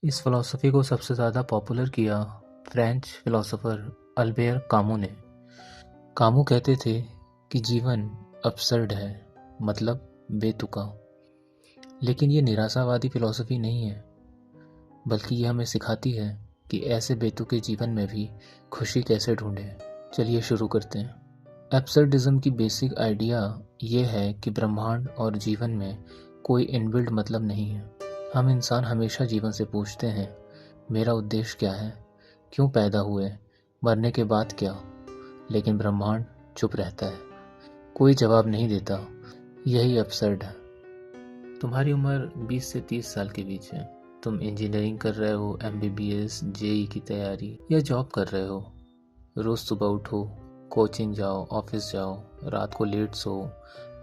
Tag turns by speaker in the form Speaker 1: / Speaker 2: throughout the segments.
Speaker 1: इस फ़िलॉसफ़ी को सबसे ज़्यादा पॉपुलर किया फ्रेंच फ़िलॉसफ़र अल्बेर कामू ने। कामू कहते थे कि जीवन अब्सर्ड है, मतलब बेतुका। लेकिन ये निराशावादी फ़िलॉसफ़ी नहीं है, बल्कि ये हमें सिखाती है कि ऐसे बेतुके जीवन में भी खुशी कैसे ढूंढें। चलिए शुरू करते हैं। एब्सर्डिज्म की बेसिक आइडिया ये है कि ब्रह्मांड और जीवन में कोई इनबिल्ट मतलब नहीं है। हम इंसान हमेशा जीवन से पूछते हैं, मेरा उद्देश्य क्या है, क्यों पैदा हुए, मरने के बाद क्या। लेकिन ब्रह्मांड चुप रहता है, कोई जवाब नहीं देता। यही एब्सर्ड है। तुम्हारी उम्र 20 से 30 साल के बीच है। तुम इंजीनियरिंग कर रहे हो, MBBS, JEE की तैयारी या जॉब कर रहे हो। रोज़ सुबह उठो, कोचिंग जाओ, ऑफिस जाओ, रात को लेट सो।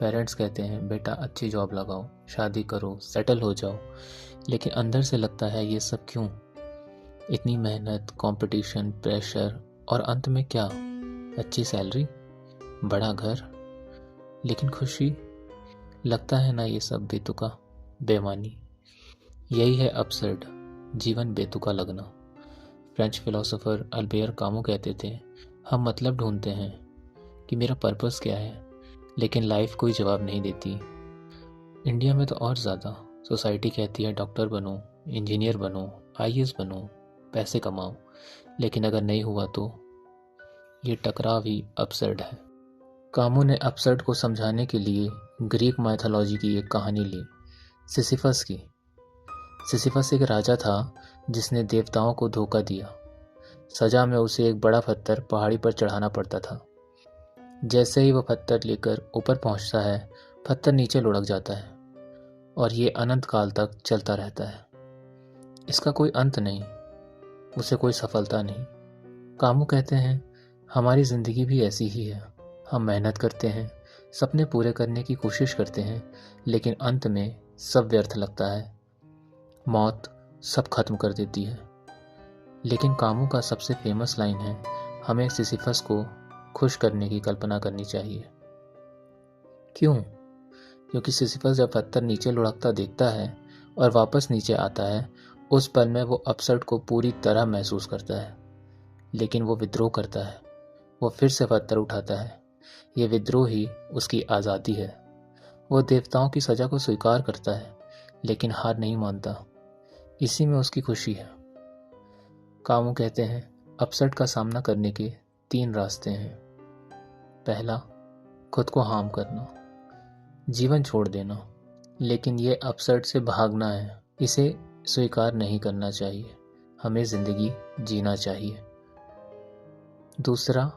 Speaker 1: पेरेंट्स कहते हैं बेटा अच्छी जॉब लगाओ, शादी करो, सेटल हो जाओ। लेकिन अंदर से लगता है ये सब क्यों? इतनी मेहनत, कंपटीशन, प्रेशर, और अंत में क्या? अच्छी सैलरी, बड़ा घर, लेकिन खुशी? लगता है ना ये सब बेतुका, बेमानी। यही है अब्सर्ड, जीवन बेतुका लगना। फ्रेंच फिलोसोफर अल्बेर कामू कहते थे, हम मतलब ढूंढते हैं कि मेरा पर्पस क्या है, लेकिन लाइफ कोई जवाब नहीं देती। इंडिया में तो और ज़्यादा। सोसाइटी कहती है डॉक्टर बनो, इंजीनियर बनो, IAS बनो, पैसे कमाओ। लेकिन अगर नहीं हुआ तो? ये टकराव ही अब्सर्ड है। कामू ने अब्सर्ड को समझाने के लिए ग्रीक माइथोलॉजी की एक कहानी ली, सिसिफस की। सिसिफस एक राजा था जिसने देवताओं को धोखा दिया। सजा में उसे एक बड़ा पत्थर पहाड़ी पर चढ़ाना पड़ता था। जैसे ही वह पत्थर लेकर ऊपर पहुंचता है, पत्थर नीचे लुढ़क जाता है और ये अनंत काल तक चलता रहता है। इसका कोई अंत नहीं, उसे कोई सफलता नहीं। कामू कहते हैं हमारी ज़िंदगी भी ऐसी ही है। हम मेहनत करते हैं, सपने पूरे करने की कोशिश करते हैं, लेकिन अंत में सब व्यर्थ लगता है। मौत सब खत्म कर देती है। लेकिन कामू का सबसे फेमस लाइन है, हमें सिसिफस को खुश करने की कल्पना करनी चाहिए। क्यों? क्योंकि सिसिफस जब पत्थर नीचे लुढ़कता देखता है और वापस नीचे आता है, उस पल में वो अपसर्ट को पूरी तरह महसूस करता है। लेकिन वो विद्रोह करता है, वो फिर से पत्थर उठाता है। ये विद्रोह ही उसकी आज़ादी है। वो देवताओं की सजा को स्वीकार करता है, लेकिन हार नहीं मानता। इसी में उसकी खुशी है। कामू कहते हैं अपसेट का सामना करने के 3 रास्ते हैं। पहला, खुद को हार्म करना, जीवन छोड़ देना। लेकिन ये अपसेट से भागना है, इसे स्वीकार नहीं करना चाहिए। हमें जिंदगी जीना चाहिए। दूसरा,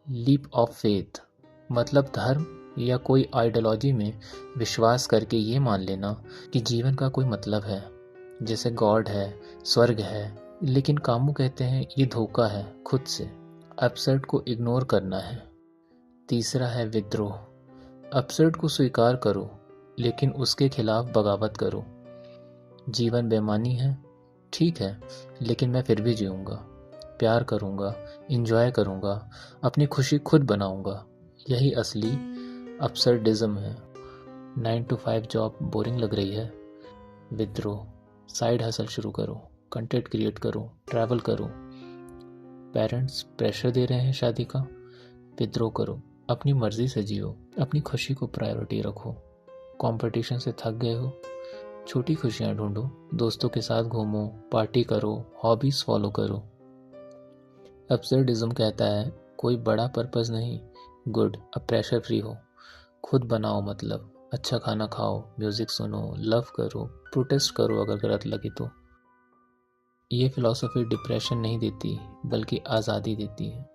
Speaker 1: लीप ऑफ फेथ, मतलब धर्म या कोई आइडियोलॉजी में विश्वास करके ये मान लेना कि जीवन का कोई मतलब है, जैसे गॉड है, स्वर्ग है। लेकिन कामू कहते हैं ये धोखा है खुद से। अपसर्ड को इग्नोर करना है। तीसरा है विद्रोह। अपसर्ड को स्वीकार करो, लेकिन उसके खिलाफ बगावत करो। जीवन बेमानी है, ठीक है, लेकिन मैं फिर भी जीऊँगा, प्यार करूँगा, इंजॉय करूँगा, अपनी खुशी खुद बनाऊँगा। यही असली अपसर्डिज्म है। 9 to 5 जॉब बोरिंग लग रही है, विद्रोह। साइड हसल शुरू करो, कंटेंट क्रिएट करो, ट्रैवल करो। पेरेंट्स प्रेशर दे रहे हैं शादी का, विद्रोह करो, अपनी मर्जी से जियो, अपनी खुशी को प्रायोरिटी रखो। कंपटीशन से थक गए हो, छोटी खुशियां ढूंढो, दोस्तों के साथ घूमो, पार्टी करो, हॉबीज फॉलो करो। एब्सर्डिज्म कहता है कोई बड़ा पर्पस नहीं, गुड, अब प्रेशर फ्री हो, खुद बनाओ मतलब, अच्छा खाना खाओ, म्यूजिक सुनो, लव करो, प्रोटेस्ट करो अगर गलत लगे तो। ये फिलॉसफी डिप्रेशन नहीं देती, बल्कि आज़ादी देती है।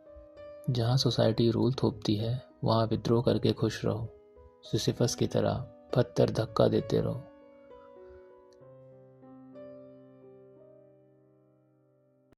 Speaker 1: जहाँ सोसाइटी रूल थोपती है, वहाँ विद्रोह करके खुश रहो। सिसिफस की तरह पत्थर धक्का देते रहो।